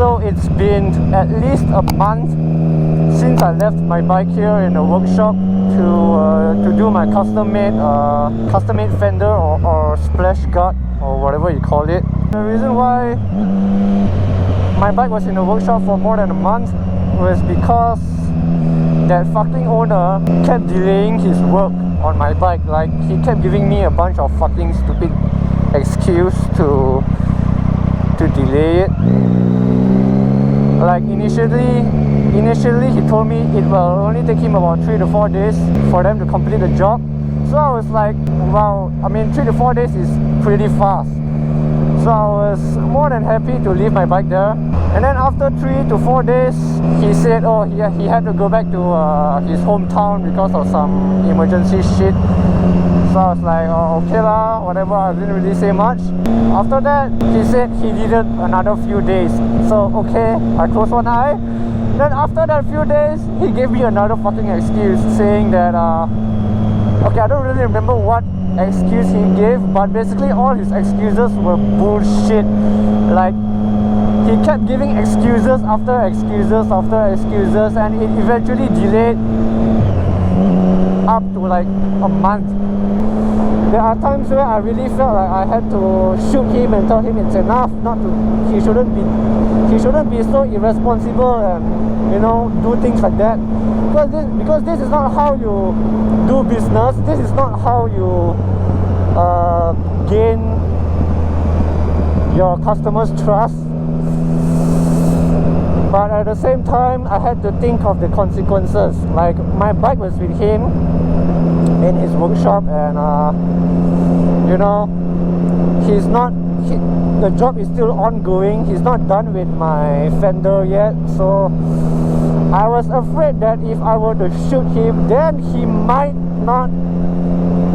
So it's been at least a month since I left my bike here in the workshop to do my custom-made fender or splash guard or whatever you call it. The reason why my bike was in the workshop for more than a month was because that fucking owner kept delaying his work on my bike. Like, he kept giving me a bunch of fucking stupid excuse to delay it. Like initially he told me it will only take him about 3 to 4 days for them to complete the job. So I was like, wow, I mean 3 to 4 days is pretty fast. So I was more than happy to leave my bike there. And then after 3 to 4 days, he said, oh, he had to go back to his hometown because of some emergency shit. So I was like, oh, okay lah, whatever, I didn't really say much. After that, he said he needed another few days. So okay, I closed one eye. Then after that few days, he gave me another fucking excuse, saying that, okay, I don't really remember what excuse he gave, but basically all his excuses were bullshit. Like, he kept giving excuses after excuses after excuses, and it eventually delayed up to like a month. There are times where I really felt like I had to shoot him and tell him it's enough, he shouldn't be so irresponsible and, you know, do things like that. Because this is not how you do business. This is not how you gain your customers' trust. But at the same time, I had to think of the consequences. Like, my bike was with him in his workshop, and you know, the job is still ongoing. He's not done with my fender yet. So I was afraid that if I were to shoot him, then he might not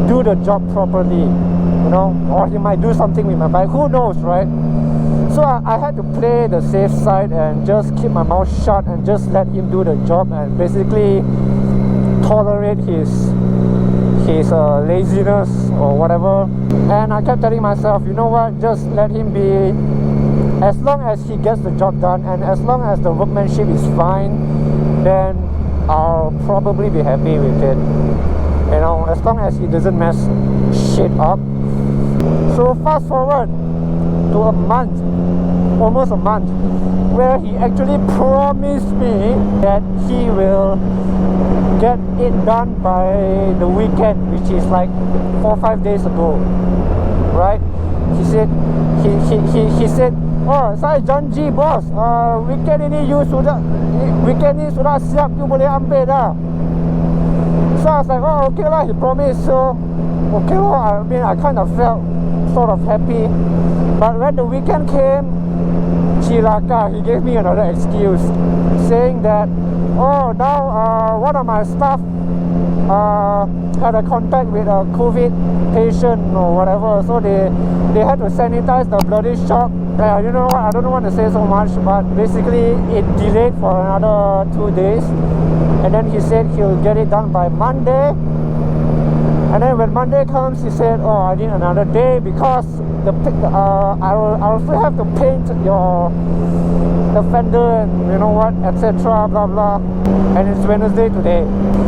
do the job properly, you know, or he might do something with my bike. Who knows, right? So I had to play the safe side and just keep my mouth shut and just let him do the job and basically tolerate his laziness or whatever. And I kept telling myself, you know what, just let him be. As long as he gets the job done and as long as the workmanship is fine, then I'll probably be happy with it, you know, as long as he doesn't mess shit up. So fast forward to a month, almost a month, where he actually promised me that he will get it done by the weekend, which is like 4 or 5 days ago, right? He said, oh, saya janji bos, weekend ini sudah siap, you boleh ambil dah. So I was like, oh, okay lah, he promised. So okay lah, I mean, I kind of felt sort of happy. But when the weekend came, Chilaka, he gave me another excuse, saying that, oh, now one of my staff had a contact with a COVID patient or whatever, so they had to sanitize the bloody shop. You know what, I don't want to say so much, but basically it delayed for another 2 days, and then he said he'll get it done by Monday. And then when Monday comes, he said, oh, I need another day because I will still have to paint the fender and you know what, etc, blah blah. And it's Wednesday today.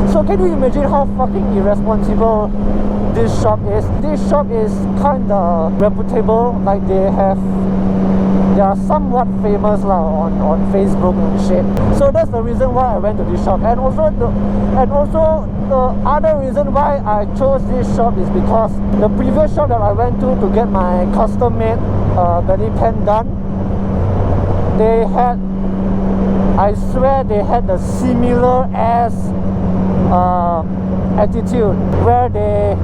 So can you imagine how fucking irresponsible this shop is? This shop is kinda reputable, like they are somewhat famous lah on Facebook and shit. So that's the reason why I went to this shop. And also the other reason why I chose this shop is because the previous shop that I went to get my custom made belly pen done, they had, I swear they had the similar as attitude, where they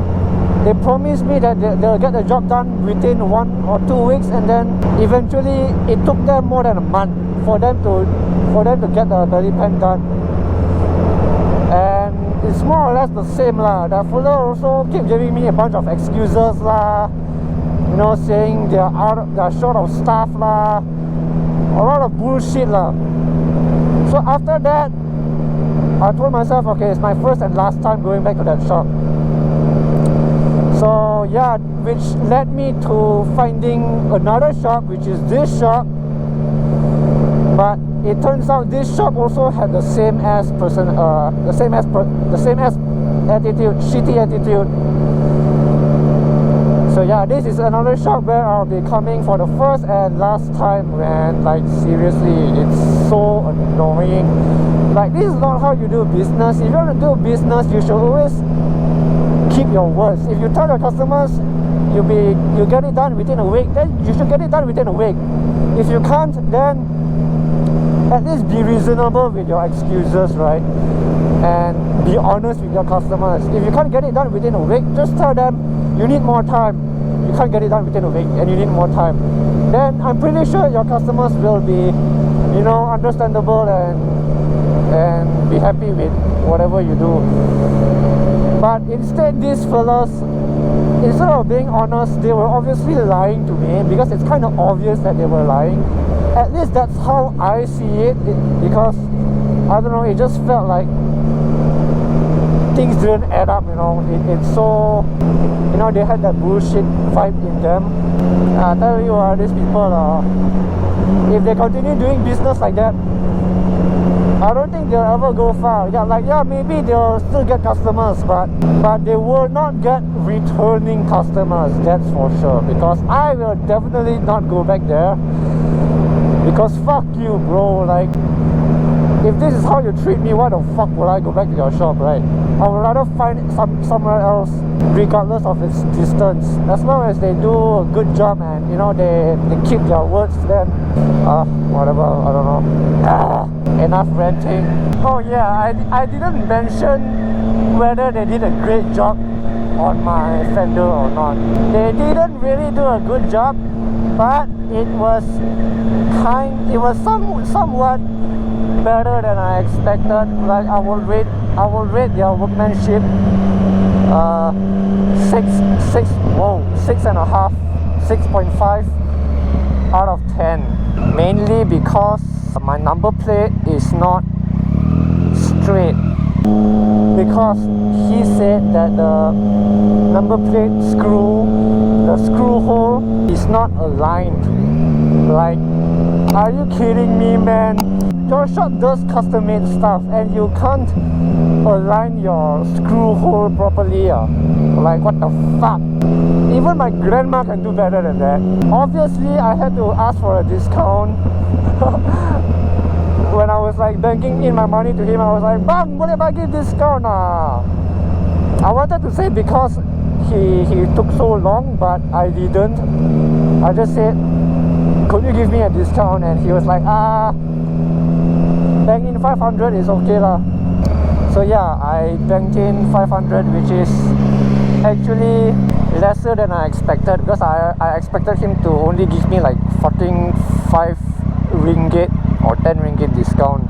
promised me that they'll get the job done within 1 or 2 weeks, and then eventually it took them more than a month for them to get the belly pen done. And it's more or less the same lah. The fella also keep giving me a bunch of excuses lah, you know, saying they're short of staff lah, a lot of bullshit lah. So after that, I told myself, okay, it's my first and last time going back to that shop. So yeah, which led me to finding another shop, which is this shop. it turns out this shop also had the same as attitude, shitty attitude. So yeah, this is another shop where I'll be coming for the first and last time, man. Like seriously, it's so annoying. Like, this is not how you do business. If you want to do business, you should always keep your words. If you tell your customers you get it done within a week, then you should get it done within a week. If you can't, then at least be reasonable with your excuses, right? And be honest with your customers. If you can't get it done within a week, just tell them you need more time. You can't get it done within a week and you need more time. Then I'm pretty sure your customers will be, you know, understandable and be happy with whatever you do. But instead, these fellas, instead of being honest, they were obviously lying to me, because it's kind of obvious that they were lying. At least that's how I see it, because I don't know, it just felt like things didn't add up, you know. It's so, you know, they had that bullshit vibe in them. I tell you, these people, if they continue doing business like that, I don't think they'll ever go far. Yeah, maybe they'll still get customers, but they will not get returning customers, that's for sure. Because I will definitely not go back there. Because fuck you, bro. Like, if this is how you treat me, why the fuck would I go back to your shop, right? I would rather find somewhere else, regardless of its distance. As long as they do a good job and, you know, they keep their words, then whatever, I don't know. Enough ranting. Oh yeah, I didn't mention whether they did a great job on my fender or not. They didn't really do a good job, but it was somewhat better than I expected. Like, I will rate their workmanship 6.5 out of 10. Mainly because my number plate is not straight. Because he said that the number plate the screw hole is not aligned. Like, are you kidding me, man? Your shop does custom made stuff and you can't align your screw hole properly. Like, what the fuck? Even my grandma can do better than that. Obviously, I had to ask for a discount. When I was like banking in my money to him, I was like, "Bang, boleh bagi discount ah?" I wanted to say because he took so long, but I didn't. I just said, "Could you give me a discount?" And he was like, bank in 500 is okay lah. So yeah, I banked in 500, which is actually lesser than I expected, because I expected him to only give me like 5 ringgit or 10 ringgit discount.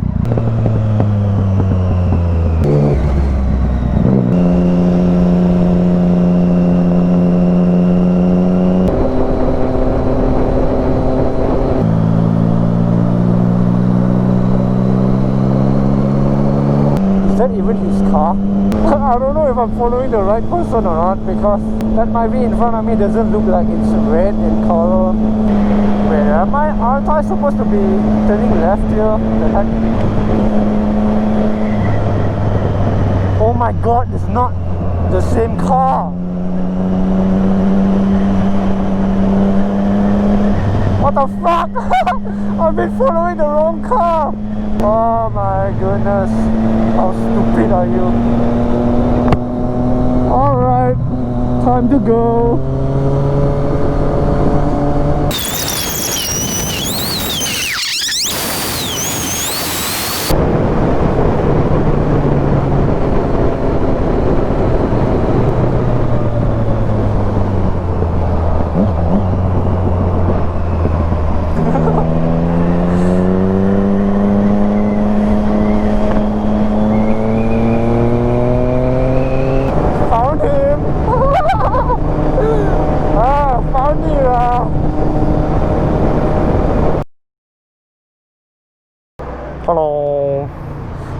Is that even his car? I don't know if I'm following the right person or not, because that might be in front of me doesn't look like it's red in color. Wait, aren't I supposed to be turning left here? The heck? Oh my god, it's not the same car. What the fuck? I've been following the wrong car. Oh my goodness, how stupid are you? Alright, time to go. Hello,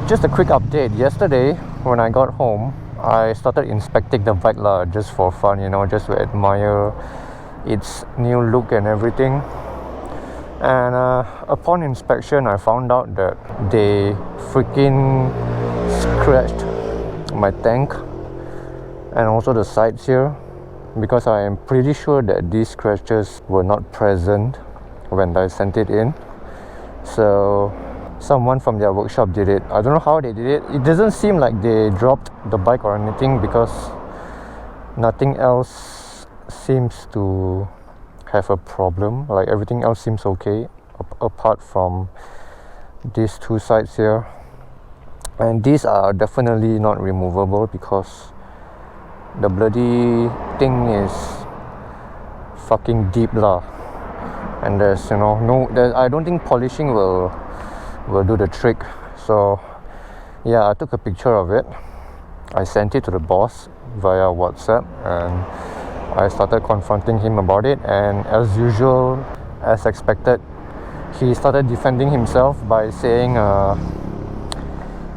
just a quick update. Yesterday when I got home, I started inspecting the bike lah, just for fun, you know, just to admire its new look and everything. And upon inspection, I found out that they freaking scratched my tank and also the sides here, because I am pretty sure that these scratches were not present when I sent it in. So someone from their workshop did it. I don't know how they did it. It doesn't seem like they dropped the bike or anything, because nothing else seems to have a problem. Like everything else seems okay apart from these two sides here, and these are definitely not removable because the bloody thing is fucking deep lah. And there's, you know, I don't think polishing will do the trick. So yeah, I took a picture of it. I sent it to the boss via WhatsApp, and I started confronting him about it. And as usual, as expected, he started defending himself by saying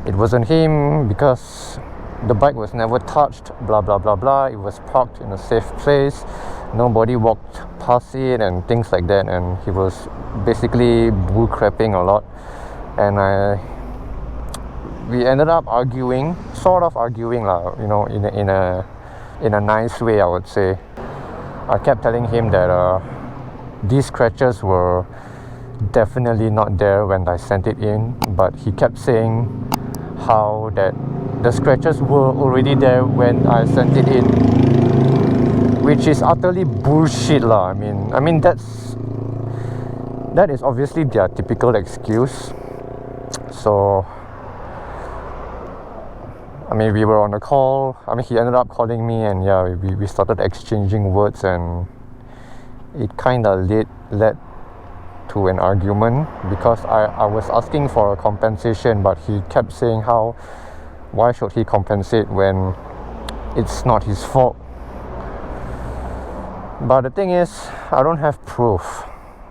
it wasn't him because the bike was never touched, blah blah blah blah. It was parked in a safe place, nobody walked past it, and things like that. And he was basically bullcrapping a lot. And we ended up arguing, sort of arguing lah, you know, in a nice way, I would say. I kept telling him that these scratches were definitely not there when I sent it in, but he kept saying how that the scratches were already there when I sent it in, which is utterly bullshit lah. I mean that is obviously their typical excuse. So I mean, we were on a call. I mean, he ended up calling me, and yeah, we started exchanging words, and it kind of led to an argument, because I was asking for a compensation, but he kept saying why should he compensate when it's not his fault. But the thing is, I don't have proof,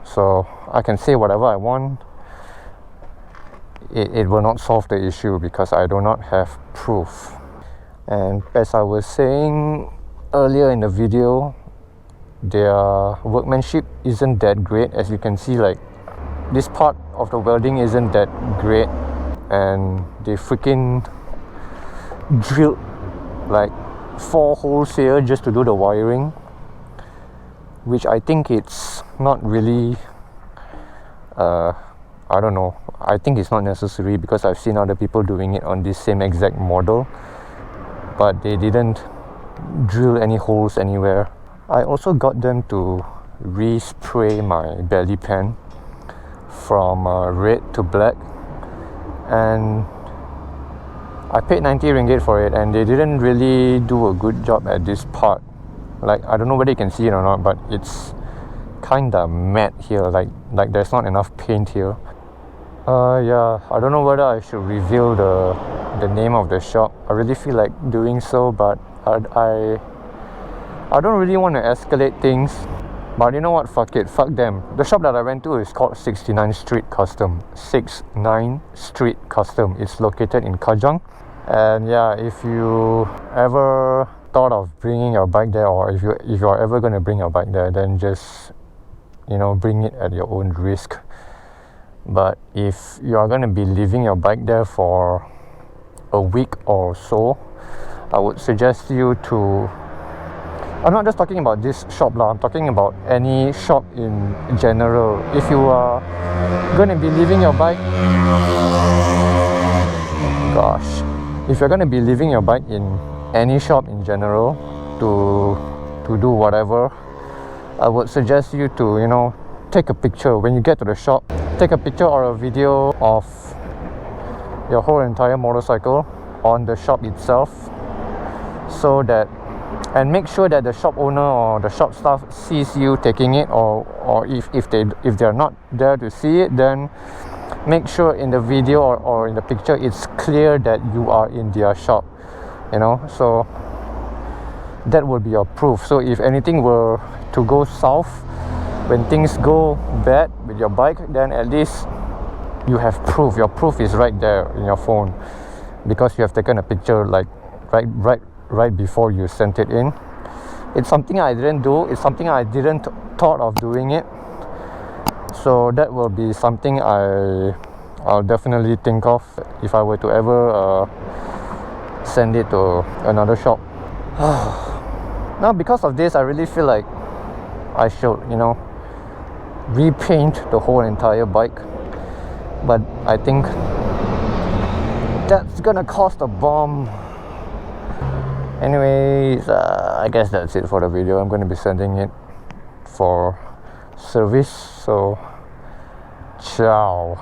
so I can say whatever I want. It will not solve the issue because I do not have proof. And as I was saying earlier in the video, their workmanship isn't that great. As you can see, like, this part of the welding isn't that great, and they freaking drilled like 4 holes here just to do the wiring, which I think it's not really I don't know, I think it's not necessary, because I've seen other people doing it on this same exact model, but they didn't drill any holes anywhere. I also got them to respray my belly pan from red to black, and I paid 90 ringgit for it, and they didn't really do a good job at this part. Like, I don't know whether you can see it or not, but it's kinda matte here, like there's not enough paint here. Yeah, I don't know whether I should reveal the name of the shop. I really feel like doing so, but I don't really want to escalate things. But you know what, fuck it, fuck them. The shop that I went to is called 69 Street Custom. 69 Street Custom. It's located in Kajang. And yeah, if you ever thought of bringing your bike there, or if you're ever going to bring your bike there, then just, you know, bring it at your own risk. But if you are going to be leaving your bike there for a week or so, I would suggest you to, I'm not just talking about this shop lah, I'm talking about any shop in general. If you are going to be leaving your bike, if you're going to be leaving your bike in any shop in general to do whatever, I would suggest you to, you know, take a picture when you get to the shop. Take a picture or a video of your whole entire motorcycle on the shop itself, so that, and make sure that the shop owner or the shop staff sees you taking it, or if they're not there to see it, then make sure in the video or in the picture it's clear that you are in their shop, you know. So that will be your proof. So if anything were to go south, when things go bad with your bike, then at least you have proof. Your proof is right there in your phone, because you have taken a picture like right before you sent it in. It's something I didn't do. It's something I didn't thought of doing it. So that will be something I'll definitely think of if I were to ever send it to another shop. Now because of this, I really feel like I should, you know, repaint the whole entire bike, but I think that's gonna cost a bomb. Anyways, I guess that's it for the video. I'm gonna be sending it for service, so ciao.